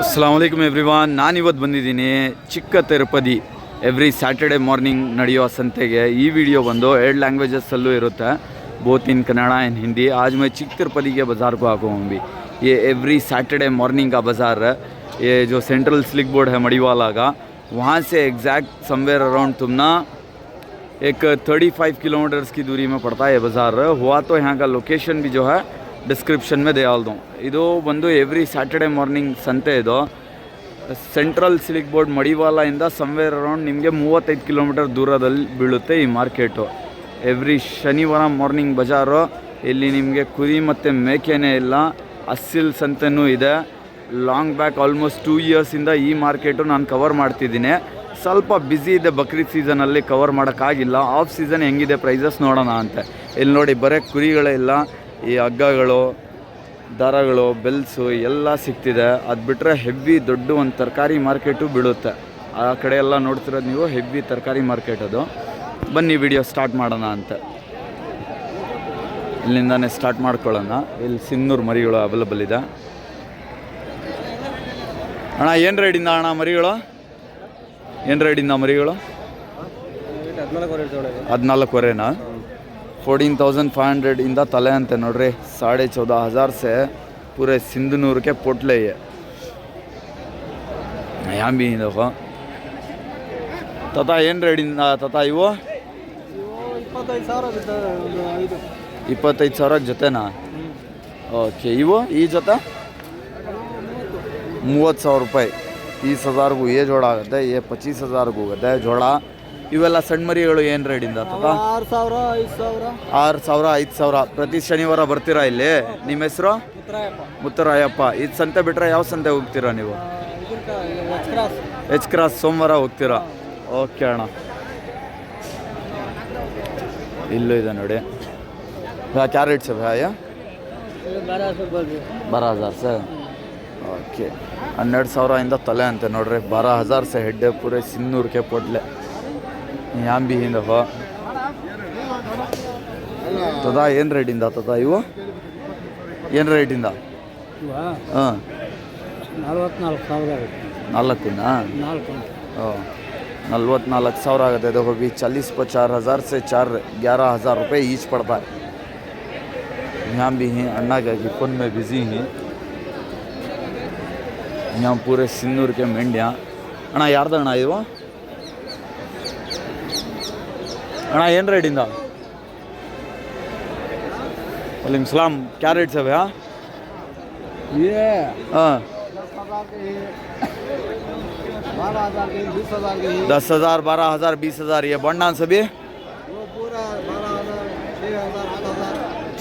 ಅಸ್ಸಲಾಮು ಅಲೈಕುಮ್ everyone. ನಾನಿವತ್ತು ಬಂದಿದ್ದೀನಿ ಚಿಕ್ಕ ತಿರುಪತಿ ಎವ್ರಿ ಸ್ಯಾಟರ್ಡೆ ಮಾರ್ನಿಂಗ್ ನಡೆಯೋ ಸಂತೆಗೆ. ಈ ವಿಡಿಯೋ ಬಂದು 2 ಲ್ಯಾಂಗ್ವೇಜಸ್ಸಲ್ಲೂ ಇರುತ್ತೆ, both in Kannada and Hindi. आज मैं चिक तिरुपति के बाज़ार को आया हूँ भी. ये एवरी सैटरडे मॉर्निंग का बाज़ार है. ये जो सेंट्रल स्लिक बोर्ड है मड़ीवाला का, वहाँ से एग्जैक्ट समवेयर अराउंड तुमना एक 35 किलोमीटर्स की दूरी में पड़ता है ये बाज़ार. हुआ तो यहाँ का लोकेशन भी जो है ಡಿಸ್ಕ್ರಿಪ್ಷನ್ में दे डाल दूँ. ಇದು ಬಂದು ಎವ್ರಿ ಸ್ಯಾಟರ್ಡೆ ಮಾರ್ನಿಂಗ್ ಸಂತೆ. ಇದು ಸೆಂಟ್ರಲ್ ಸಿಲಿಕ್ ಬೋರ್ಡ್ ಮಡಿವಾಲಿಂದ ಸಮ್ವೇರ್ ಅರೌಂಡ್ ನಿಮಗೆ 35 ಕಿಲೋಮೀಟರ್ ದೂರದಲ್ಲಿ ಬೀಳುತ್ತೆ ಈ ಮಾರ್ಕೆಟು. ಎವ್ರಿ ಶನಿವಾರ ಮಾರ್ನಿಂಗ್ ಬಜಾರು. ಇಲ್ಲಿ ನಿಮಗೆ ಕುರಿ ಮತ್ತು ಮೇಕೆನೇ ಇಲ್ಲ, ಅಸ್ಸಿಲ್ ಸಂತೆನೂ ಇದೆ. ಲಾಂಗ್ ಬ್ಯಾಕ್ ಆಲ್ಮೋಸ್ಟ್ 2 ಇಯರ್ಸಿಂದ ಈ ಮಾರ್ಕೆಟು ನಾನು ಕವರ್ ಮಾಡ್ತಿದ್ದೀನಿ. ಸ್ವಲ್ಪ ಬ್ಯುಸಿ ಇದೆ, ಬಕ್ರೀದ್ ಸೀಸನಲ್ಲಿ ಕವರ್ ಮಾಡೋಕ್ಕಾಗಿಲ್ಲ. ಆಫ್ ಸೀಸನ್ ಹೆಂಗಿದೆ ಪ್ರೈಸಸ್ ನೋಡೋಣ ಅಂತ. ಇಲ್ಲಿ ನೋಡಿ ಬರೀ ಕುರಿಗಳೇ ಇಲ್ಲ, ಈ ಹಗ್ಗಗಳು, ದಾರಗಳು, ಬೆಲ್ಸು ಎಲ್ಲ ಸಿಗ್ತಿದೆ. ಅದು ಬಿಟ್ಟರೆ ಹೆವಿ ದೊಡ್ಡ ಒಂದು ತರಕಾರಿ ಮಾರ್ಕೆಟು ಬೀಳುತ್ತೆ. ಆ ಕಡೆ ಎಲ್ಲ ನೋಡ್ತಿರೋದು ನೀವು ಹೆವಿ ತರಕಾರಿ ಮಾರ್ಕೆಟ್. ಅದು ಬನ್ನಿ ವಿಡಿಯೋ ಸ್ಟಾರ್ಟ್ ಮಾಡೋಣ ಅಂತ. ಇಲ್ಲಿಂದಾನೇ ಸ್ಟಾರ್ಟ್ ಮಾಡ್ಕೊಳ್ಳೋಣ. ಇಲ್ಲಿ ಸಿನ್ನೂರು ಮರಿಗಳು ಅವೈಲಬಲ್ ಇದೆ. ಅಣ್ಣ ಏನು ರೇಟಿಂದ ಅಣ್ಣ ಮರಿಗಳು? ಏನು ರೇಟಿಂದ ಮರಿಗಳು? 14,500 14,500 इंदा तले अंते नोड्री. 14,500 से पूरे सिंधनूर के पोटले ये यहाँ भी देखो. तथा ಏನು ರೇಟಿಂದ ತತಾ ಇವು? 25,000 ಜೊತೆನಾ? ಓಕೆ. ಇವು ಈ ಜೊತೆ 30,000 ರೂಪಾಯಿ. 30,000 को ये जोड़ा आಗುತ್ತೆ, ये 25,000 को होಗುತ್ತೆ जोड़ा. ಇವೆಲ್ಲ ಸಣ್ಣ ಮರಿಗಳು ಏನು ರೇಟಿಂದ ತತಾ? 6,000 5,000. ಪ್ರತಿ ಶನಿವಾರ ಬರ್ತೀರಾ ಇಲ್ಲಿ? ನಿಮ್ಮ ಹೆಸರು? ಮುತ್ತರಾಯಪ್ಪ. ಇದು ಸಂತೆ ಬಿಟ್ಟರೆ ಯಾವ ಸಂತೆ ಹೋಗ್ತೀರಾ ನೀವು? ಎಚ್ ಕ್ರಾಸ್ ಸೋಮವಾರ ಹೋಗ್ತೀರಾ? ಓಕೆ ಅಣ್ಣ. ಇಲ್ಲೂ ಇದೆ ನೋಡಿ. क्या रेट से भैया? 12,000 से. ಓಕೆ. 12,000 ಇಂದ ತಲೆ ಅಂತೆ ನೋಡ್ರಿ. 12,000 से ಹೆಡ್ ಪೂರೆ ಸಿನ್ನೂರ್ ಕೆ ಪೋಟ್ಲೆ. यहाँ भी ही दफ़ा तथा ಏನು ರೇಟಿಂದ ತತಾ ಇವು? ಏನು ರೇಟಿಂದ? ಹಾಂ 44,000 ನಾಲ್ಕುನಾ? 44,000 आगते. देखो भी 40-50,000 से 11,000 रुपये ईच पड़ता है. यहाँ भी हैं अन्ना क्या कि फ़ोन में बिज़ी हैं. यहाँ पूरे सिन्नूर के मेंढियाँ. अಣ್ಣ ಯಾರ್ದು ಅಣ್ಣ ಇವು? अಣ್ಣ ಏನು ರೇಟಿಂದ? वालेकुम सलाम. क्या रेट से भैया? ये हाँ 10,000 12,000 20,000. ये बंडान सभी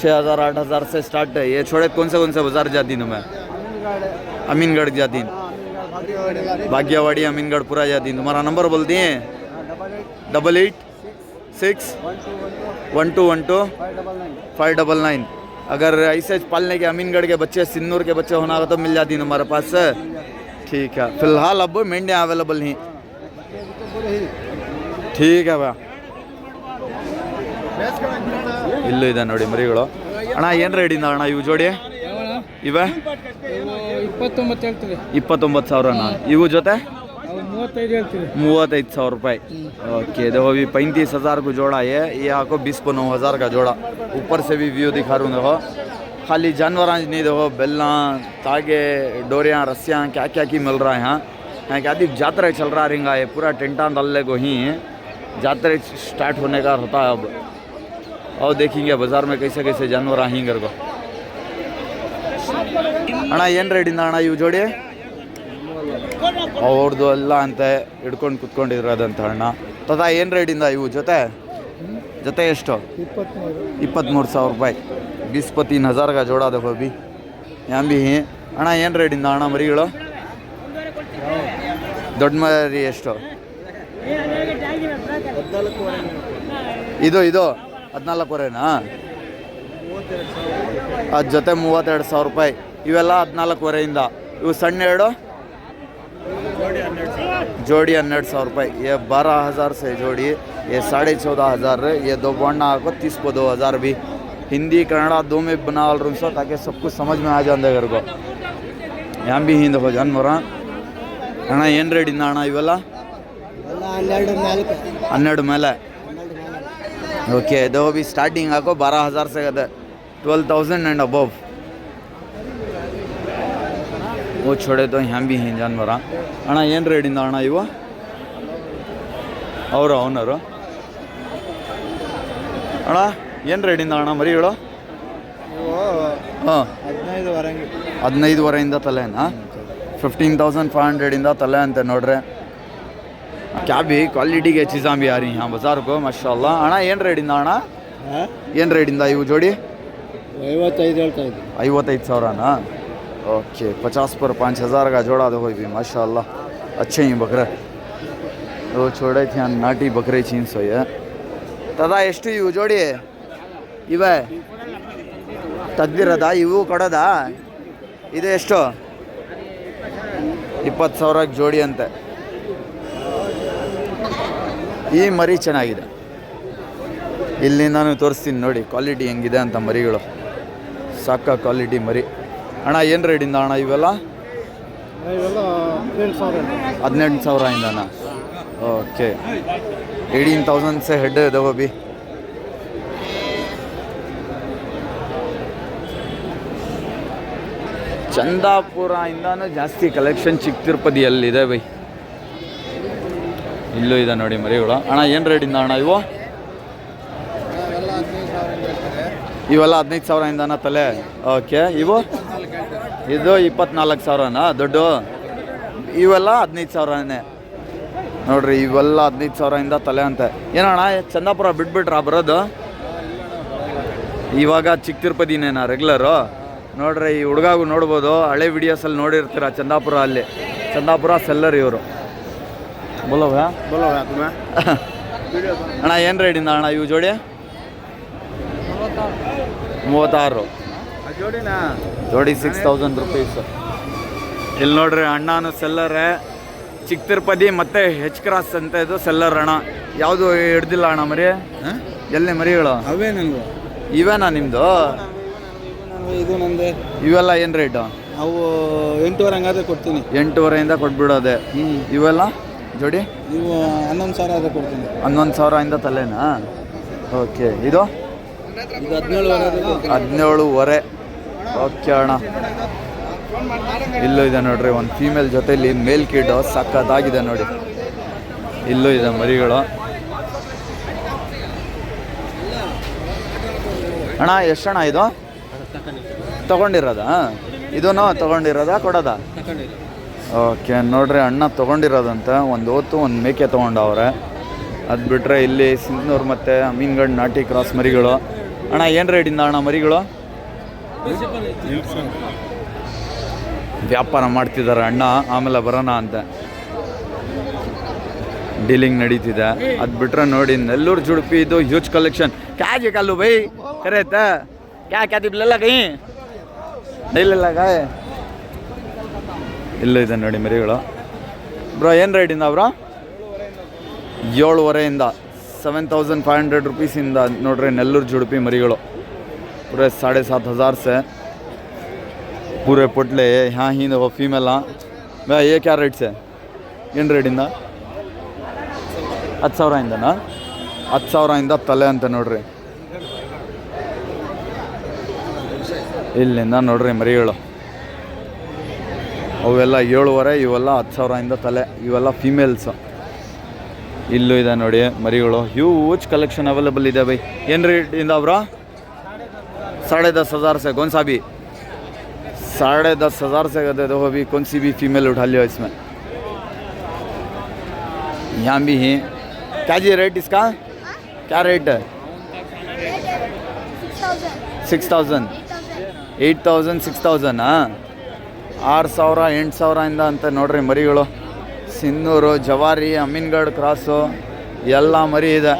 6,000 8,000 से स्टार्ट है. ये छोड़े कौन से बाज़ार जाती हूँ मैं? अमीनगढ़ जाती, भाग्यवाड़ी अमीनगढ़ पूरा जाती. तुम्हारा नंबर बोल दिए? 8861212599. अगर ऐसे पालने के अमीनगढ़ के बच्चे, सिन्नूर के बच्चे होना तो मिल जाती है हमारे पास. ठीक है. फ़िलहाल अब मेंढियाँ अवेलेबल नहीं. ठीक है भैया. ಇಲ್ಲೂ ಇದೆ ನೋಡಿ ಮರಿಗಳು. ಅಣ್ಣ ಏನು ರೇಟಿಂದ ಅಣ್ಣ ಇವು ಜೋಡಿ? ಇವೆ 29,000 ಇವು ಜೊತೆ 35,000 रुपये. ओके. देखो अभी 35,000 को जोड़ा है. ये आपको 20 को 9,000 का जोड़ा. ऊपर से भी व्यू दिखा रहा हूँ. देखो खाली जानवर नहीं, देखो बेल्ला, तागे, डोरियाँ, रस्सियाँ, क्या क्या की मिल रहा है यहाँ. यहाँ क्या जात्रा चल रहा रहेगा. ये पूरा टेंटा दल्ले को ही जात्रा स्टार्ट होने का होता है अब. और देखेंगे बाज़ार में कैसे कैसे जानवर आएंगे को. ಅಣ್ಣ ಏನು ರೇಟಿಂದ ಅಣ್ಣ ಇವು ಜೋಡಿ? ಅವ್ರದ್ದು ಎಲ್ಲ ಅಂತ ಹಿಡ್ಕೊಂಡು ಕುತ್ಕೊಂಡಿರೋದಂತ ಅಣ್ಣ. ತದಾ ಏನು ರೇಟಿಂದ ಇವು ಜೊತೆ? ಜೊತೆ ಎಷ್ಟು? 23,000 ರೂಪಾಯಿ. 20-23,000 का जोड़ा. देखो अभी यहाँ भी हैं. ಅಣ್ಣ ಏನು ರೇಟಿಂದ ಅಣ್ಣ ಮರಿಗಳು? ದೊಡ್ಡ ಮರಿ ಎಷ್ಟು? ಇದು 14,500ನಾ? ಅದು ಜೊತೆ 32,000 ರೂಪಾಯಿ. ಇವೆಲ್ಲ 14,500. ಇವು ಸಣ್ಣ ಎರಡು जोड़ी 12,000 रुपये. ये 12,000 से जोड़ी. ये 14,500. ये दो बॉन्ड आपको 30 को 2,000 भी. हिंदी कन्नड़ा दो में बना रूम सा ताकि सब कुछ समझ में आ जाए घर को. ಯಾಂಬಿ ಹಿಂದೆ ಹೋ ಜಾನ್ವರ ಅಣ್ಣ ಏನು ರೇಟಿಂದ ಅಣ್ಣ ಇವೆಲ್ಲ ಎಲ್ಲ 12 ಮೇಲೆ ओके दो भी स्टार्टिंग आपको 12,000 से कहते 12,000 एंड अबव वो छोड़े तो यहाँ भी हैं जानवर अಣ್ಣ ಏನು ರೇಟಿಂದ ಅಣ್ಣ ಇವು ಅವರು ಓನರು ಅಣ್ಣ ಏನು ರೇಟಿಂದ ಅಣ್ಣ ಮರಿಗಳು ಹಾಂ 15,500 ತಲೆನಾ 15,500 ತಲೆ ಅಂತ ನೋಡ್ರೆ क्या भी क्वालिटी के चीज़ें भी आ रही हैं यहाँ बाज़ार को माशाल्लाह ಅಣ್ಣ ಏನು ರೇಟಿಂದ ಅಣ್ಣ ಏನು ರೇಟಿಂದ ಇವು ಜೋಡಿ 55,000 ओके 50 पर 5,000 का जोड़ा देखो भी माशाल्लाह अच्छे ही बकरे वो छोड़े थे नाटी बकरे चीन सो है तदा ಎಷ್ಟು ಇವು ಜೋಡಿ ಇವೆ ತೆಗ್ದಿರೋದಾ ಇವು ಕೊಡೋದಾ ಇದು ಎಷ್ಟು 20,000 ಜೋಡಿ ಅಂತೆ ಈ ಮರಿ ಚೆನ್ನಾಗಿದೆ ಇಲ್ಲಿ ನಾನು ತೋರಿಸ್ತೀನಿ ನೋಡಿ ಕ್ವಾಲಿಟಿ ಹೆಂಗಿದೆ ಅಂತ ಮರಿಗಳು ಸಾಕ ಕ್ವಾಲಿಟಿ ಮರಿ ಅಣ್ಣ ಏನು ರೇಟಿಂದ ಅಣ್ಣ ಇವೆಲ್ಲ 18,000 ಓಕೆ 18,000 से हेड देखो भी ಚಂದಾಪುರ ಇಂದಾನು ಜಾಸ್ತಿ ಕಲೆಕ್ಷನ್ ಚಿಕ್ಕ ತಿರುಪತಿಯಲ್ಲಿದೆ ಬೈ ಇಲ್ಲೂ ಇದೆ ನೋಡಿ ಮರಿಗಳು ಅಣ್ಣ ಏನು ರೇಟಿಂದ ಅಣ್ಣ ಇವು ಇವೆಲ್ಲ 15,000 ತಲೆ ಓಕೆ ಇವು ಇದು 24,000 ದೊಡ್ಡ ಇವೆಲ್ಲ 15,000 ನೋಡ್ರಿ ಇವೆಲ್ಲ 15,000 ತಲೆ ಅಂತೆ ಏನಣ್ಣ ಚಂದಾಪುರ ಬಿಟ್ಬಿಟ್ರಾ ಬರೋದು ಇವಾಗ ಚಿಕ್ಕ ತಿರುಪತಿನೇನಾ ರೆಗ್ಯುಲರು ನೋಡ್ರಿ ಈ ಹುಡುಗಾಗು ನೋಡ್ಬೋದು ಹಳೆ ವಿಡಿಯೋಸಲ್ಲಿ ನೋಡಿರ್ತೀರ ಚಂದಾಪುರ ಅಲ್ಲಿ ಚಂದಾಪುರ ಸೆಲ್ಲರ್ ಇವರು बोलो भैया तुम्हें ಅಣ್ಣ ಏನು ರೇಟಿಂದ ಅಣ್ಣ ಇವು ಜೋಡಿ 36 ಜೋಡಿ 6,000 ರುಪೀಸ್ ಇಲ್ಲಿ ನೋಡ್ರಿ ಅಣ್ಣನು ಸೆಲ್ಲರೇ ಚಿಕ್ಕ ತಿರುಪತಿ ಮತ್ತೆ ಹೆಚ್ ಕ್ರಾಸ್ ಅಂತ ಇದು ಸೆಲ್ಲರ್ ಅಣ್ಣ ಯಾವುದು ಹಿಡ್ದಿಲ್ಲ ಅಣ್ಣ ಮರಿ ಎಲ್ಲಿ ಮರಿಗಳು ಅವೇ ನನಗೆ ಇವೇನಾ ನಿಮ್ಮದು ಇದು ನಂದೆ ಇವೆಲ್ಲ ಏನು ರೇಟು ಅವು 8,500 ಹಂಗಾದ್ರೆ ಕೊಡ್ತೀನಿ 8,500 ಕೊಟ್ಬಿಡೋದೆ ಇವೆಲ್ಲ ಜೋಡಿ ನೀವು 11,000 ಆದ್ರೆ ಕೊಡ್ತೀನಿ 11,000 ತಲೆನಾ ಓಕೆ ಇದು 17,500 ಓಕೆ ಅಣ್ಣ ಇಲ್ಲೂ ಇದೆ ನೋಡ್ರಿ ಒಂದು ಫೀಮೇಲ್ ಜೊತೆಲಿ ಮೇಲ್ ಕಿಡ್ ಸಕ್ಕತ್ತಾಗಿದೆ ನೋಡಿ ಇಲ್ಲೂ ಇದೆ ಮರಿಗಳು ಅಣ್ಣ ಎಷ್ಟಣ್ಣ ಇದು ತಗೊಂಡಿರೋದಾ ಇದೂ ತಗೊಂಡಿರೋದಾ ಕೊಡೋದಾ ಓಕೆ ನೋಡ್ರಿ ಅಣ್ಣ ತೊಗೊಂಡಿರೋದಂತೆ ಒಂದು ಹೊತ್ತು ಒಂದು ಮೇಕೆ ತೊಗೊಂಡವ್ರೆ ಅದು ಬಿಟ್ಟರೆ ಇಲ್ಲಿ ಸಿಂಧನೂರು ಮತ್ತು ಅಮೀನ್ಗಢ ನಾಟಿ ಕ್ರಾಸ್ ಮರಿಗಳು ಅಣ್ಣ ಏನು ರೇಟಿಂದ ಅಣ್ಣ ಮರಿಗಳು ವ್ಯಾಪಾರ ಮಾಡ್ತಿದ್ದಾರೆ ಅಣ್ಣ ಆಮೇಲೆ ಬರೋಣ ಅಂತ ಡೀಲಿಂಗ್ ನಡೀತಿದೆ ಅದು ಬಿಟ್ಟರೆ ನೋಡಿ ನೆಲ್ಲೂರು ಜುಡುಪಿ ಇದು ಹ್ಯೂಜ್ ಕಲೆಕ್ಷನ್ ಕ್ಯಾಜ್ ಕಲ್ಲು ಬೈ ಕರೆಯತ್ತ ಕ್ಯಾ ದಿಬ್ಲೆಲ್ಲ ಕೈ ಇಲ್ಲ ಗಾಯ ಇಲ್ಲೂ ಇದೆ ನೋಡಿ ಮರಿಗಳು ಬ್ರೋ ಏನು ರೇಟಿಂದ ಬ್ರೋ 7,500 7,500 रुपीसिंद नोड्रे नेल्लूर जुड़पी मरीगलो पूरे 7,500 से पूरे पोटले यहाँ ही वो फीमेल मैं ये क्या रेट से ಏನು ರೇಟಿಂದ 10,000 10,000 ತಲೆ ಅಂತ ನೋಡ್ರಿ ಇಲ್ಲಿಂದ ನೋಡ್ರಿ ಮರಿಗಳು ಅವೆಲ್ಲ 7,500 ಇವೆಲ್ಲ 10,000 ತಲೆ ಇವೆಲ್ಲ ಫೀಮೇಲ್ಸು ಇಲ್ಲೂ ಇದೆ ನೋಡಿ ಮರಿಗಳು ಹ್ಯೂಜ್ ಕಲೆಕ್ಷನ್ ಅವೈಲೇಬಲ್ ಇದೆ ಬೈ ಏನು ರೇಟಿಂದ ಬ್ರೋ 10,500 से कौन सा भी 10,500 से कहते देखो अभी कौन सी भी फीमेल उठा लियो इसमें यहाँ भी है क्या जी रेट इसका क्या रेट है 6,000 8,000 6,000 ಹಾಂ 6,000 8,000 ಅಂತ ನೋಡ್ರಿ ಮರಿಗಳು ಸಿನ್ನೂರು ಜವಾರಿ ಅಮೀನ್ಗಢ ಕ್ರಾಸು ಎಲ್ಲ ಮರಿ ಇದೆ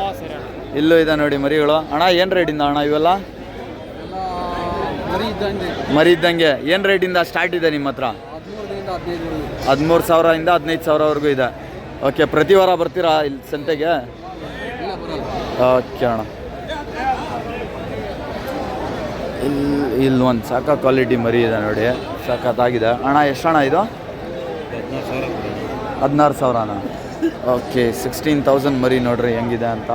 ಇಲ್ಲೂ ಇದೆ ನೋಡಿ ಮರಿಗಳು ಅಣ್ಣ ಏನು ರೇಟಿಂದ ಅಣ್ಣ ಇವೆಲ್ಲ ಮರಿ ಇದ್ದಂಗೆ ಏನು ರೇಟಿಂದ ಸ್ಟಾರ್ಟ್ ಇದೆ ನಿಮ್ಮ ಹತ್ರ 13,000 15,000ವರೆಗೂ ಇದೆ ಓಕೆ ಪ್ರತಿ ವಾರ ಬರ್ತೀರಾ ಇಲ್ಲಿ ಸಂತೆಗೆ ಓಕೆ ಅಣ್ಣ ಇಲ್ಲಿ ಒಂದು ಸಾಕ ಕ್ವಾಲಿಟಿ ಮರಿ ಇದೆ ನೋಡಿ ಸಖತ್ತಾಗಿದೆ ಅಣ್ಣ. ಎಷ್ಟು ಅಣ್ಣ ಇದು? 16,000ನಾ? ಓಕೆ, 16,000 ಮರಿ ನೋಡ್ರಿ ಹೆಂಗಿದೆ ಅಂತ.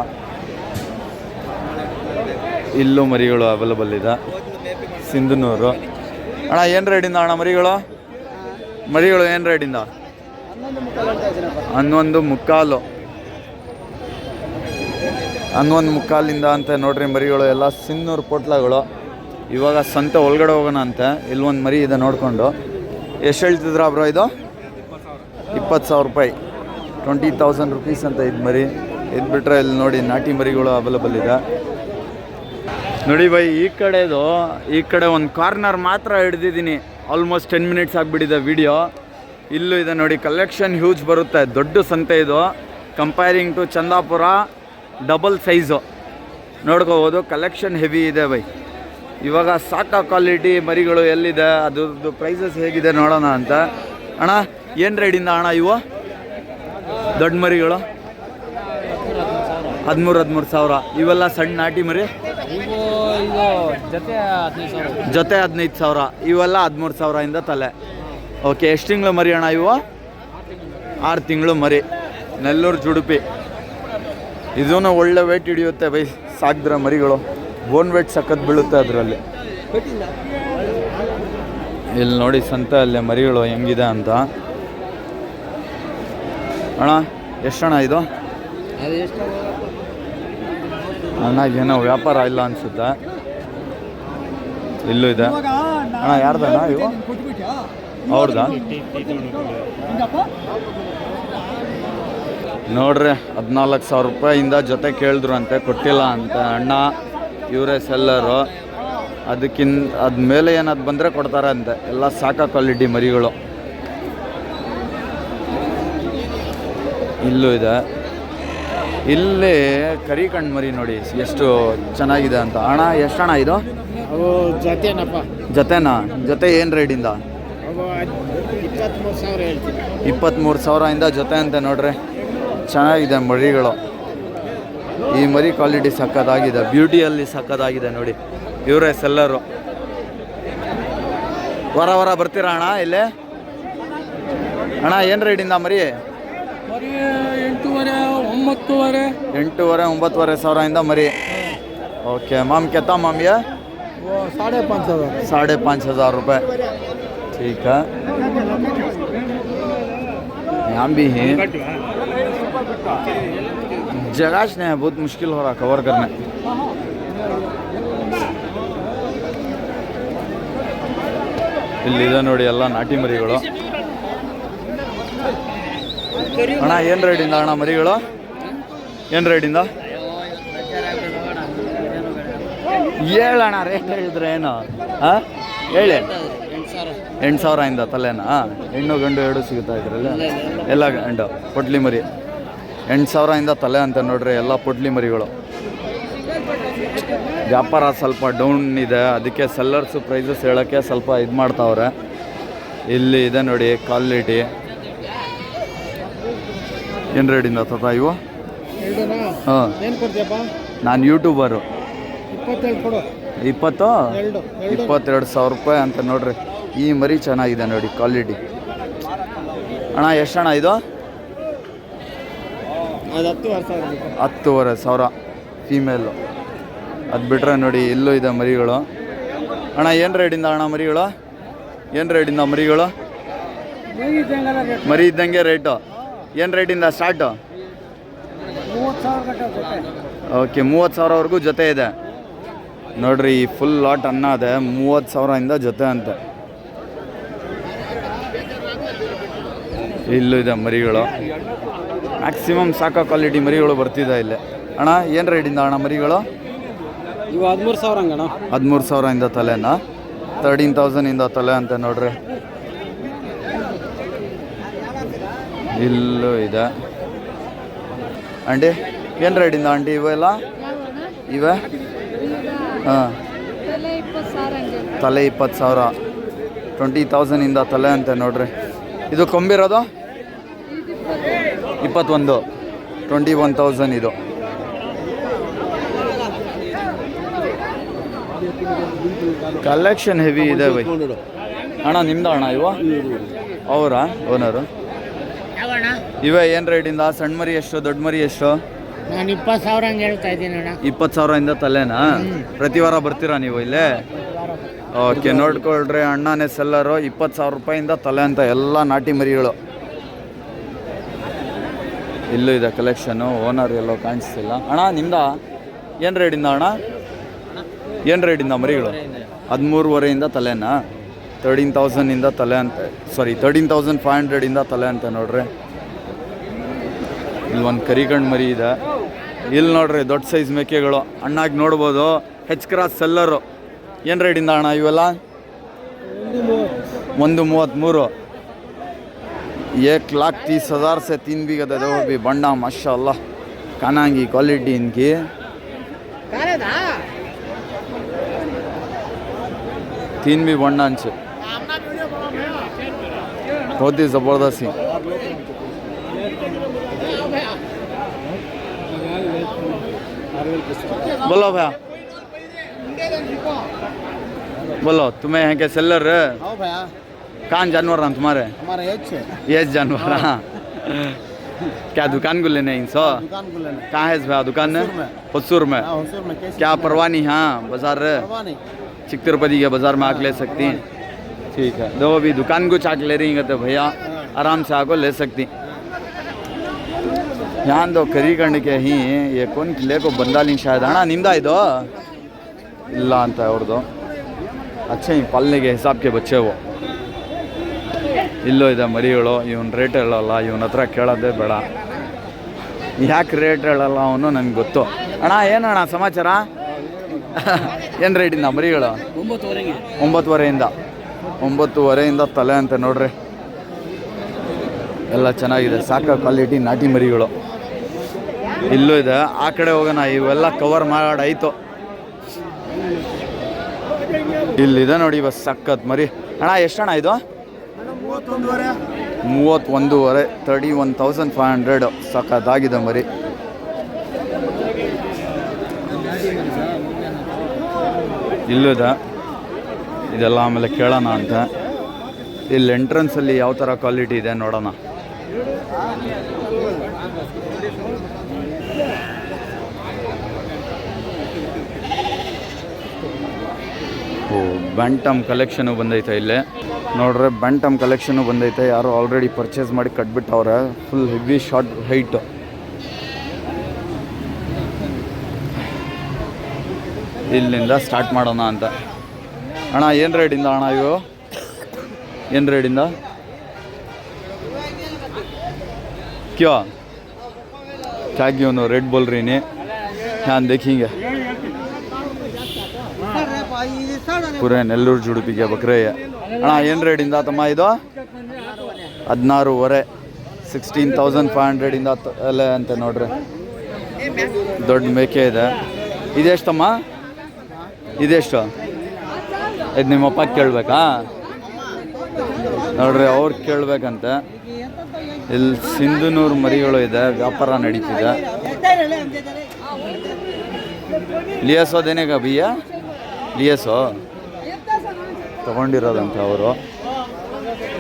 ಇಲ್ಲೂ ಮರಿಗಳು ಅವೈಲಬಲ್ ಇದೆ. ಸಿಂಧನೂರು ಅಣ್ಣ. ಏನು ರೇಟಿಂದ ಅಣ್ಣ ಮರಿಗಳು? ಮರಿಗಳು ಏನು ರೇಟಿಂದ? 11.25. 11.25 ಅಂತ ನೋಡ್ರಿ ಮರಿಗಳು ಎಲ್ಲ. ಸಿನ್ನೂರು ಪೊಟ್ಲಗಳು. ಇವಾಗ ಸಂತೆ ಒಳಗಡೆ ಹೋಗೋಣ ಅಂತೆ. ಇಲ್ಲೊಂದು ಮರಿ ಇದೆ ನೋಡಿಕೊಂಡು. ಎಷ್ಟು ಹೇಳ್ತಿದ್ರ ಬ್ರೋ ಇದು? 20,000 ರೂಪಾಯಿ. 20,000 ರುಪೀಸ್ ಅಂತ ಇದು ಮರಿ. ಇದು ಬಿಟ್ಟರೆ ಇಲ್ಲಿ ನೋಡಿ ನಾಟಿ ಮರಿಗಳು ಅವೈಲಬಲ್ ಇದೆ ನೋಡಿ ಬೈ. ಈ ಕಡೆ ಒಂದು ಕಾರ್ನರ್ ಮಾತ್ರ ಹಿಡ್ದಿದ್ದೀನಿ. ಆಲ್ಮೋಸ್ಟ್ 10 ಮಿನಿಟ್ಸ್ ಆಗಿಬಿಟ್ಟಿದೆ ವಿಡಿಯೋ. ಇಲ್ಲೂ ಇದೆ ನೋಡಿ, ಕಲೆಕ್ಷನ್ ಹ್ಯೂಜ್ ಬರುತ್ತೆ. ದೊಡ್ಡ ಸಂತೆ ಇದು. Comparing to Chandapura double size ನೋಡ್ಕೋಬೋದು. ಕಲೆಕ್ಷನ್ ಹೆವಿ ಇದೆ ಬೈ. ಇವಾಗ ಸಾಕಾ ಕ್ವಾಲಿಟಿ ಮರಿಗಳು ಎಲ್ಲಿದೆ, ಅದ್ರದ್ದು ಪ್ರೈಸಸ್ ಹೇಗಿದೆ ನೋಡೋಣ ಅಂತ. ಅಣ್ಣ ಏನು ರೇಟಿಂದ ಅಣ್ಣ ಇವು ದೊಡ್ಡ ಮರಿಗಳು? 13,000. ಇವೆಲ್ಲ ಸಣ್ಣ ನಾಟಿ ಮರಿ ಜೊತೆ 15,000. ಇವೆಲ್ಲ 13,000 ತಲೆ. ಓಕೆ, ಎಷ್ಟು ತಿಂಗಳು ಮರಿ ಅಣ್ಣ ಇವು? 6 ತಿಂಗಳು ಮರಿ. ನೆಲ್ಲೂರು ಜುಡುಪಿ. ಇದೂ ಒಳ್ಳೆ ವೇಟ್ ಹಿಡಿಯುತ್ತೆ ಬೈ. ಸಾಕಿದ್ರೆ ಮರಿಗಳು ಬೋನ್ ವೇಟ್ ಸಖತ್ ಬೀಳುತ್ತೆ ಅದರಲ್ಲಿ. ಇಲ್ಲಿ ನೋಡಿ ಸಂತೆಯಲ್ಲಿ ಮರಿಗಳು ಹೆಂಗಿದೆ ಅಂತ. ಅಣ್ಣ ಎಷ್ಟಣ್ಣ ಇದು? ಅಣ್ಣ ಏನೋ ವ್ಯಾಪಾರ ಇಲ್ಲ ಅನಿಸುತ್ತೆ. ಇಲ್ಲೂ ಇದೆ ಅಣ್ಣ. ಯಾರ್ದಣ್ಣ ಇವು? ಅವ್ರದಾ? ನೋಡ್ರಿ 14,000 ರೂಪಾಯಿಂದ ಜೊತೆ ಕೇಳಿದ್ರು ಅಂತೆ, ಕೊಟ್ಟಿಲ್ಲ ಅಂತ ಅಣ್ಣ. ಇವರೇ ಸೆಲ್ಲರು. ಅದ್ಮೇಲೆ ಏನಾದ್ರು ಬಂದರೆ ಕೊಡ್ತಾರೆ ಅಂತೆ. ಎಲ್ಲ ಸಾಕಾ ಕ್ವಾಲಿಟಿ ಮರಿಗಳು. ಇಲ್ಲೂ ಇದೆ. ಇಲ್ಲಿ ಕರಿ ಕಣ್ಣು ಮರಿ ನೋಡಿ ಎಷ್ಟು ಚೆನ್ನಾಗಿದೆ ಅಂತ. ಅಣ್ಣ ಎಷ್ಟು ಅಣ್ಣ ಇದು? ಅವು ಜೊತೆನಪ್ಪ. ಜೊತೆನಾ? ಜೊತೆ ಏನು ರೇಟಿಂದ? 23,000 ಹೇಳ್ತೀನಿ. 23,000 ಜೊತೆ ಅಂತ ನೋಡ್ರಿ. ಚೆನ್ನಾಗಿದೆ ಮರಿಗಳು. ಈ ಮರಿ ಕ್ವಾಲಿಟಿ ಸಕ್ಕತ್ತಾಗಿದೆ. ಬ್ಯೂಟಿಯಲ್ಲಿ ಸಕ್ಕತ್ತಾಗಿದೆ ನೋಡಿ. ಇವರೇ ಸೆಲ್ಲರು. ವಾರ ಬರ್ತೀರಾ ಅಣ್ಣ ಇಲ್ಲಿ? ಅಣ್ಣ ಏನು ರೇಟಿಂದ ಮರಿ? 8,500 9,500 ಮರಿ. ओके मैम, कितना मैम ये? वो 5,500. 5,500 रुपये. ठीक है, यहाँ भी है. जगह नहीं है, बहुत मुश्किल हो रहा कवर करने. ಇಲ್ಲಿದೆ ನೋಡಿ ಎಲ್ಲ ನಾಟಿ ಮರಿಗಳು. ಅಣ್ಣ ಏನು ರೇಟಿಂದ ಅಣ್ಣ ಮರಿಗಳು? ಏನು ರೇಟಿಂದ? ಹೇಳಣ್ಣ, ರೇಟ್ ಹೇಳಿದ್ರೆ ಏನು? ಹಾಂ ಹೇಳಿ. 8,000 ತಲೆನಾ? ಹೆಣ್ಣು ಗಂಡು ಎರಡು ಸಿಗುತ್ತಾ ಇದರಲ್ಲಿ? ಎಲ್ಲ ಗಂಡು ಪೊಟ್ಲಿ ಮರಿ. 8,000 ತಲೆ ಅಂತ ನೋಡ್ರಿ. ಎಲ್ಲ ಪೊಟ್ಲಿ ಮರಿಗಳು. ವ್ಯಾಪಾರ ಸ್ವಲ್ಪ ಡೌನ್ ಇದೆ, ಅದಕ್ಕೆ ಸೆಲ್ಲರ್ಸು ಪ್ರೈಸಸ್ ಹೇಳೋಕ್ಕೆ ಸ್ವಲ್ಪ ಇದು ಮಾಡ್ತಾವ್ರೆ. ಇಲ್ಲಿ ಇದೆ ನೋಡಿ ಕ್ವಾಲಿಟಿ. ಏನು ರೇಟಿಂದ ತಾತ ಇವು? ಹಾಂ, ನಾನು ಯೂಟ್ಯೂಬರು. 22,000 ರೂಪಾಯಿ ಅಂತ ನೋಡ್ರಿ. ಈ ಮರಿ ಚೆನ್ನಾಗಿದೆ ನೋಡಿ ಕ್ವಾಲಿಟಿ. ಅಣ್ಣ ಎಷ್ಟು ಅಣ್ಣ ಇದು? 10,500 ಫೀಮೇಲು. ಅದು ಬಿಟ್ಟರೆ ನೋಡಿ ಇಲ್ಲೂ ಇದೆ ಮರಿಗಳು. ಅಣ್ಣ ಏನು ರೇಟಿಂದ ಅಣ್ಣ ಮರಿಗಳು? ಏನು ರೇಟಿಂದ ಮರಿಗಳು? ಮರಿ ಇದ್ದಂಗೆ ರೇಟು. ಏನು ರೇಟಿಂದ ಸ್ಟಾರ್ಟು? ಓಕೆ, 30,000ವರೆಗೂ ಜೊತೆ ಇದೆ ನೋಡ್ರಿ. ಈ ಫುಲ್ ಲಾಟ್ ಅನ್ನ ಇದೆ. 30,000 ಜೊತೆ ಅಂತೆ. ಇಲ್ಲೂ ಇದೆ ಮರಿಗಳು. ಮ್ಯಾಕ್ಸಿಮಮ್ ಸಾಕಾ ಕ್ವಾಲಿಟಿ ಮರಿಗಳು ಬರ್ತಿದೆ ಇಲ್ಲಿ. ಅಣ್ಣ ಏನು ರೇಟಿಂದ ಅಣ್ಣ ಮರಿಗಳು? ಇವು 13,000 ಅಣ್ಣ. 13,000 ತಲೆನಾ? 13,000 ತಲೆ ಅಂತ ನೋಡ್ರಿ. ಇಲ್ಲೂ ಇದೆ. ಆಂಟಿ ಏನು ರೇಟಿಂದ ಆಂಟಿ ಇವೆಲ್ಲ? ಇವೆ ಹಾಂ, ತಲೆ 20,000. 20,000 ತಲೆ ಅಂತೆ ನೋಡ್ರಿ. ಇದು ಕೊಂಬಿರೋದು 21. 21,000 ಇದು. ಕಲೆಕ್ಷನ್ ಹೆವಿ ಇದೆ ಬೈ. ಅಣ್ಣ ನಿಮ್ದು ಅಣ್ಣ ಇವ ಅವರಾ ಓನರು? ಇವೇ ಏನು ರೇಟಿಂದ? ಸಣ್ಣ ಮರಿ ಎಷ್ಟು, ದೊಡ್ಡ ಮರಿ ಎಷ್ಟು? ನಾನು 20,000 ಹಂಗೆ ಹೇಳ್ತಾ ಇದ್ದೀನಿ ಅಣ್ಣ. 20,000 ತಲೆನಾ? ಪ್ರತಿ ವಾರ ಬರ್ತೀರಾ ನೀವು ಇಲ್ಲೇ? Okay, ನೋಡ್ಕೊಳ್ರಿ, ಅಣ್ಣನೇ seller. 20,000 ರೂಪಾಯಿಂದ ತಲೆ ಅಂತ ಎಲ್ಲ ನಾಟಿ ಮರಿಗಳು. ಇಲ್ಲೂ ಇದೆ ಕಲೆಕ್ಷನು. ಓನರ್ ಎಲ್ಲೋ ಕಾಣಿಸ್ತಿಲ್ಲ. ಅಣ್ಣ ನಿಮ್ದ ಏನು ರೇಟಿಂದ ಅಣ್ಣ? ಏನು ರೇಟಿಂದ ಮರಿಗಳು? 13,500 ತಲೆನಾ? 13,000 ತಲೆ ಅಂತ, ಸಾರಿ 13,500 ತಲೆ ಅಂತ ನೋಡ್ರಿ. ಇಲ್ಲಿ ಒಂದು ಕರಿಗಂಡು ಮರಿ ಇದೆ. ಇಲ್ಲಿ ನೋಡ್ರಿ ದೊಡ್ಡ ಸೈಜ್ ಮೇಕೆಗಳು ಅಣ್ಣಾಗಿ ನೋಡ್ಬೋದು. ಹೆಚ್ ಕ್ರಾಸ್ ಸೆಲ್ಲರು. ಏನು ರೇಟಿಂದ ಅಣ್ಣ ಇವೆಲ್ಲ? 133. 1,30,000 से 3 भी कहते थे वो भी बंडा माशाल्लाह कानांगी क्वालिटी इनकी. तीन भी बंडा अंश बहुत ही ज़बरदस्त ही. बोलो भैया, बोलो तुम्हें हैं क्या सेलर? हाँ भैया, कहाँ जानवर हैं तुम्हारे? हमारा ये जानवर हाँ. क्या दुकान को लेने इनसे? दुकान को लेना. कहाँ है भैया दुकान? हुसूर में. हुसूर में कैसे? क्या परवानी? हाँ बाजार नहीं. चिक तिरुपति के बाजार में आके ले सकती हैं. ठीक है, दो अभी दुकान को चाक ले रही हैं तो भैया आराम से आको ले सकती. यहाँ दो करी करने के ही ये कौन किले को बंदा नहीं शायद ಅಣ್ಣ ನಿಮ್ದ ಇದು? ಇಲ್ಲ ಅಂತ ಅವ್ರದ್ದು. ಅಚ್ಚೆ ಪಾಲನೆಗೆ ಹಿಸಾಬ್ಗೆ ಬಚ್ಚೆವು. ಇಲ್ಲೂ ಇದೆ ಮರಿಗಳು. ಇವನ್ ರೇಟ್ ಹೇಳಲ್ಲ, ಇವನ ಹತ್ರ ಕೇಳೋದೇ ಬೇಡ. ಯಾಕೆ ರೇಟ್ ಹೇಳಲ್ಲ ಅವನು ನನಗೆ ಗೊತ್ತು. ಅಣ್ಣ ಏನಣ್ಣ ಸಮಾಚಾರ? ಏನು ರೇಟಿಂದ ಮರಿಗಳು? 9,500. 9,500 ತಲೆ ಅಂತ ನೋಡ್ರಿ. ಎಲ್ಲ ಚೆನ್ನಾಗಿದೆ, ಸಾಕ ಕ್ವಾಲಿಟಿ ನಾಟಿ ಮರಿಗಳು. ಇಲ್ಲೂ ಇದೆ. ಆ ಕಡೆ ಹೋಗೋಣ, ಇವೆಲ್ಲ ಕವರ್ ಮಾಡಾಯ್ತು. ಇಲ್ಲಿದೆ ನೋಡಿ ಬಸ್ ಸಖತ್ ಮರಿ. ಅಣ್ಣ ಎಷ್ಟಣ್ಣ ಇದು? 31,500. 31,500 ಸಖತ್ತಾಗಿದೆ ಮರಿ. ಇಲ್ಲಿದೆ. ಇದೆಲ್ಲ ಆಮೇಲೆ ಕೇಳೋಣ ಅಂತ. ಇಲ್ಲಿ ಎಂಟ್ರೆನ್ಸಲ್ಲಿ ಯಾವ ಥರ ಕ್ವಾಲಿಟಿ ಇದೆ ನೋಡೋಣ. ಓ ಬ್ಯಾಂಟಮ್ ಕಲೆಕ್ಷನು ಬಂದೈತೆ ಇಲ್ಲೇ ನೋಡ್ರೆ. ಬ್ಯಾಂಟಮ್ ಕಲೆಕ್ಷನು ಬಂದೈತೆ. ಯಾರು ಆಲ್ರೆಡಿ ಪರ್ಚೇಸ್ ಮಾಡಿ ಕಟ್ಬಿಟ್ಟವ್ರೆ. Full heavy short height. ಇಲ್ಲಿಂದ ಸ್ಟಾರ್ಟ್ ಮಾಡೋಣ ಅಂತ. ಅಣ್ಣ ಏನು ರೇಟಿಂದ ಅಣ್ಣ ಇವು? ಏನು ರೇಟಿಂದ? क्या क्या क्यों नो रेड बोल रही ने? ध्यान देखेंगे. पूरे नेल्लूर जुड़ुपिಗೆ ಬಕ್ರೆ. ಅಣ್ಣ ಏನು ರೇಟಿಂದ ತಮ್ಮ ಇದು? 16,500. 16,500 ಅಲ್ಲೇ ಅಂತ ನೋಡ್ರಿ. ದೊಡ್ಡ ಮೇಕೆ ಇದೆ. ಇದೆಷ್ಟಮ್ಮ? ಇದೆಷ್ಟು? ಇದು ನಿಮ್ಮಪ್ಪ ಕೇಳಬೇಕಾ? ನೋಡ್ರಿ ಅವ್ರು ಕೇಳಬೇಕಂತೆ. ಇಲ್ಲಿ ಸಿಂಧುನೂರು ಮರಿಗಳು ಇದೆ, ವ್ಯಾಪಾರ ನಡೀತಿದೆ. ಲಿಯಸೋ ದೇನೆಗಾ ಭಯ್ಯ? ಲಿಯಸೋ ತೊಗೊಂಡಿರೋದಂತ ಅವರು.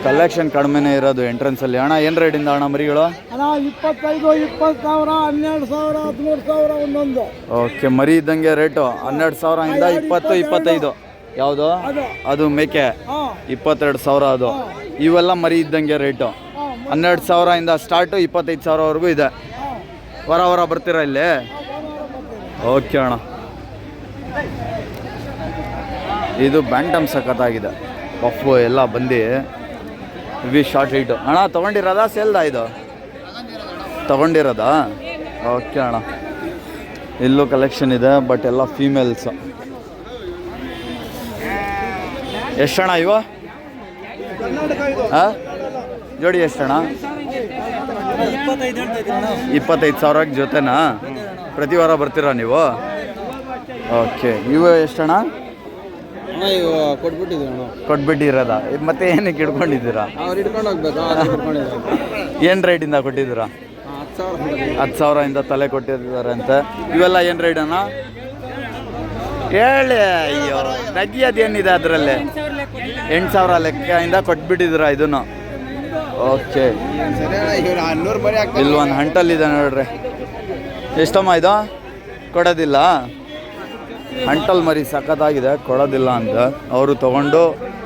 ಕಲೆಕ್ಷನ್ ಕಡಿಮೆನೇ ಇರೋದು ಎಂಟ್ರೆನ್ಸಲ್ಲಿ. ಅಣ್ಣ ಏನು ರೇಟಿಂದ ಅಣ್ಣ ಮರಿಗಳು? 25, 20,000, 12,000, 13,000 ಒಂದೊಂದು. ಓಕೆ, ಮರಿ ಇದ್ದಂಗೆ ರೇಟು 12,000 20, 25. ಯಾವುದು ಅದು? ಮೇಕೆ 22,000 ಅದು. ಇವೆಲ್ಲ ಮರಿ ಇದ್ದಂಗೆ ರೇಟು 12,000 ಸ್ಟಾರ್ಟು 25,000ವರೆಗೂ ಇದೆ. ವಾರ ಬರ್ತೀರಾ ಇಲ್ಲಿ? ಓಕೆ ಅಣ್ಣ. ಇದು ಬ್ಯಾಂಟಮ್ ಸಖತ್ತಾಗಿದೆ. ಪಫು ಎಲ್ಲ ಬಂದು ಹೆವಿ ಶಾರ್ಟ್ ಹೈಟು. ಅಣ್ಣ ತೊಗೊಂಡಿರೋದಾ ಸೇಲ್ದಾ ಇದು? ತೊಗೊಂಡಿರೋದಾ? ಓಕೆ ಅಣ್ಣ. ಇಲ್ಲೂ ಕಲೆಕ್ಷನ್ ಇದೆ, ಬಟ್ ಎಲ್ಲ ಫೀಮೇಲ್ಸು. ಎಷ್ಟಣ್ಣ ಇವು? ಹಾಂ, ಜೋಡಿ ಎಷ್ಟಣ್ಣ? 25,000 ಜೊತೆನಾ? ಪ್ರತಿ ವಾರ ಬರ್ತೀರಾ ನೀವು? ಓಕೆ, ಇವು ಎಷ್ಟಣ್ಣ? ಕೊಟ್ಬಿಟ್ಟಿರೋದಾ? ಮತ್ತೆ ಏನಕ್ಕೆ ಇಟ್ಕೊಂಡಿದ್ದೀರಾ? ಏನು ರೇಟಿಂದ ಕೊಟ್ಟಿದ್ದೀರಾ? 10,000 ತಲೆ ಕೊಟ್ಟಿದ್ದಾರೆ ಅಂತೆ. ಇವೆಲ್ಲ ಏನು ರೇಟ್ ಅಣ್ಣ ಹೇಳಿ? ಅಯ್ಯೋ ನಗಿಯೋದೇನಿದೆ ಅದರಲ್ಲಿ? 8,000 ಲೆಕ್ಕೆಯಿಂದ ಕೊಟ್ಬಿಟ್ಟಿದ್ದೀರಾ ಇದನ್ನು? ಓಕೆ. ಸರಿ ಅಣ್ಣ, ಇವ್ರು 100 ಮರಿ ಹಾಕ್ತಾರೆ. ಇಲ್ಲಿ ಒಂದು ಹಂಟಲ್ಲಿದೆ ನೋಡ್ರಿ. ಎಷ್ಟಮ್ಮ ಇದು? ಕೊಡೋದಿಲ್ಲ. ಹಂಟಲ್ ಮರಿ ಸಖತ್ತಾಗಿದೆ, ಕೊಡೋದಿಲ್ಲ ಅಂತ ಅವರು ತೊಗೊಂಡು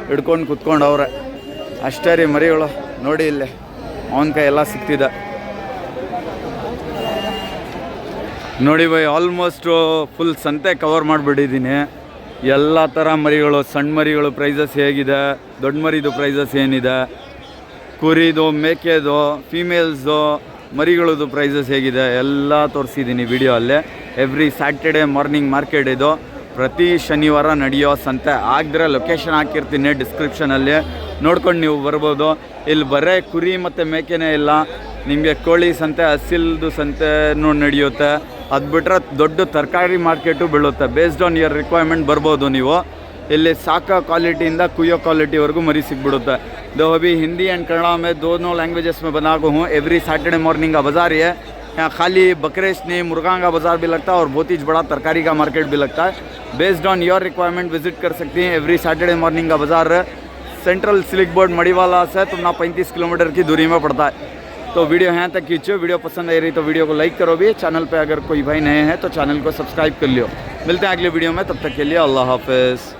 ಹಿಡ್ಕೊಂಡು ಕುತ್ಕೊಂಡವ್ರೆ ಅಷ್ಟೇ ರೀ ಮರಿಗಳು. ನೋಡಿ ಇಲ್ಲಿ ಅವನ ಕೈ ಎಲ್ಲ ಸಿಗ್ತಿದೆ ನೋಡಿ ಬೈ. ಆಲ್ಮೋಸ್ಟು ಫುಲ್ ಸಂತೆ ಕವರ್ ಮಾಡಿಬಿಟ್ಟಿದ್ದೀನಿ. ಎಲ್ಲ ಥರ ಮರಿಗಳು, ಸಣ್ಣ ಮರಿಗಳು ಪ್ರೈಸಸ್ ಹೇಗಿದೆ, ದೊಡ್ಡ ಮರಿದು ಪ್ರೈಸಸ್ ಏನಿದೆ, ಕುರಿದು, ಮೇಕೆದು, ಫೀಮೇಲ್ಸು ಮರಿಗಳದ್ದು ಪ್ರೈಸಸ್ ಹೇಗಿದೆ ಎಲ್ಲ ತೋರಿಸಿದ್ದೀನಿ ವಿಡಿಯೋ ಅಲ್ಲೇ. ಎವ್ರಿ ಸ್ಯಾಟರ್ಡೇ ಮಾರ್ನಿಂಗ್ ಮಾರ್ಕೆಟ್ ಇದು, ಪ್ರತಿ ಶನಿವಾರ ನಡೆಯೋ ಸಂತೆ. ಆಗಿದ್ರೆ ಲೊಕೇಶನ್ ಹಾಕಿರ್ತೀನಿ ಡಿಸ್ಕ್ರಿಪ್ಷನಲ್ಲಿ, ನೋಡ್ಕೊಂಡು ನೀವು ಬರ್ಬೋದು. ಇಲ್ಲಿ ಬರೀ ಕುರಿ ಮತ್ತು ಮೇಕೆನೇ ಇಲ್ಲ, ನಿಮಗೆ ಕೋಳಿ ಸಂತೆ, ಹಸಿಲ್ದು ಸಂತೆನೂ ನಡೆಯುತ್ತೆ. ಅದು ಬಿಟ್ಟರೆ ದೊಡ್ಡ ತರಕಾರಿ ಮಾರ್ಕೆಟು ಬೀಳುತ್ತೆ. ಬೇಸ್ಡ್ ಆನ್ ಯುವರ್ ರಿಕ್ವೈರ್ಮೆಂಟ್ ಬರ್ಬೋದು ನೀವು. ಇಲ್ಲಿ ಸಾಕೋ ಕ್ವಾಲಿಟಿಯಿಂದ ಕುಯ್ಯೋ ಕ್ವಾಲಿಟಿವರೆಗೂ मरी सिकबिड़ुತ್ತೆ। दो अभी हिंदी एंड कन्नड़ा में दोनों लैंग्वेजेस में बना को हूँ। एवरी सैटरडे मॉर्निंग का बाज़ार है यहाँ। खाली बकरेश नहीं, मुर्गा का बाज़ार भी लगता है और बहुत ही बड़ा तरकारी का मार्केट भी लगता है। Based on your requirement visit कर सकती हैं। एवरी सैटरडे मॉर्निंग का बाज़ार सेंट्रल सिल्क बोर्ड मड़ीवाला से तुमना 35 किलोमीटर की दूरी में पड़ता है। तो वीडियो यहाँ तक खींचो। वीडियो पसंद आ रही तो वीडियो को लाइक करो भी। चैनल पे अगर कोई भाई नए हैं तो चैनल को सब्सक्राइब कर लियो। मिलते हैं अगले वीडियो में, तब तक के लिए अल्लाह हाफ़िज़।